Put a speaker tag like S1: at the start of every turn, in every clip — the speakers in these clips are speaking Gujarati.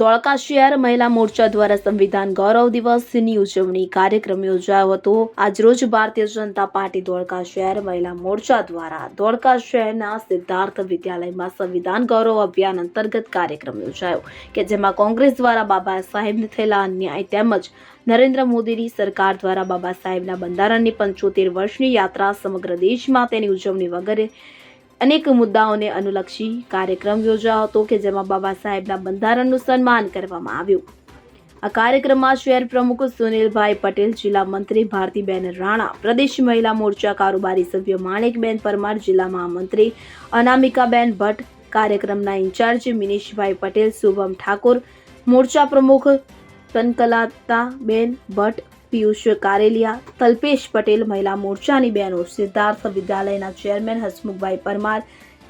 S1: ધોળકા શહેર મહિલા મોરચા દ્વારા સંવિધાન ગૌરવ દિવસની ઉજવણી કાર્યક્રમ યોજાયો હતો। આજરોજ ભારતીય જનતા પાર્ટી ધોળકા શહેર મહિલા મોરચા દ્વારા ધોળકા શહેરના સિદ્ધાર્થ વિદ્યાલયમાં સંવિધાન ગૌરવ અભિયાન અંતર્ગત કાર્યક્રમ યોજાયો કે જેમાં કોંગ્રેસ દ્વારા બાબા સાહેબને થયેલા અન્યાય તેમજ નરેન્દ્ર મોદીની સરકાર દ્વારા બાબા સાહેબના બંધારણની 75 વર્ષની યાત્રા સમગ્ર દેશમાં તેની ઉજવણી વગેરે અનેક મુદ્દાઓને અનુલક્ષી કાર્યક્રમ યોજાયો હતો કે જેમાં બાબા સાહેબના બંધારણનું સન્માન કરવામાં આવ્યું। આ કાર્યક્રમમાં શહેર પ્રમુખ સુનિલભાઈ પટેલ, જિલ્લા મંત્રી ભારતીબેન રાણા, પ્રદેશ મહિલા મોરચા કારોબારી સભ્ય માણેકબેન પરમાર, જિલ્લા મહામંત્રી અનામિકાબેન ભટ્ટ, કાર્યક્રમના ઇન્ચાર્જ મિનીશભાઈ પટેલ, શુભમ ઠાકોર, મોરચા પ્રમુખ કનકલતાબેન ભટ્ટ, પિયુષ કારેલિયા, કલ્પેશ પટેલ, મહિલા મોરચાની બહેનો, સિદ્ધાર્થ વિદ્યાલયના ચેરમેન હસમુખભાઈ પરમાર,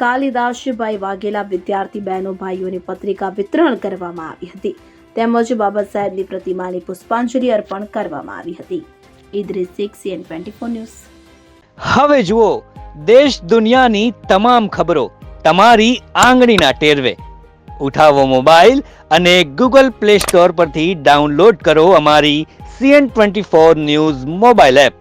S1: કાલિદાસભાઈ વાઘેલા, વિદ્યાર્થી બહેનો ભાઈઓને પત્રિકા વિતરણ કરવામાં આવી હતી તેમજ બાબા સાહેબની પ્રતિમાને પુષ્પાંજલિ અર્પણ કરવામાં આવી હતી। Idris Shaikh, CN24 news.
S2: હવે જુઓ દેશ દુનિયાની તમામ ખબરો તમારી આંગળીના ટેરવે। ઉઠાવો મોબાઈલ અને ગૂગલ પ્લે સ્ટોર પરથી ડાઉનલોડ કરો અમારી CN24 ન્યૂઝ મોબાઈલ એપ।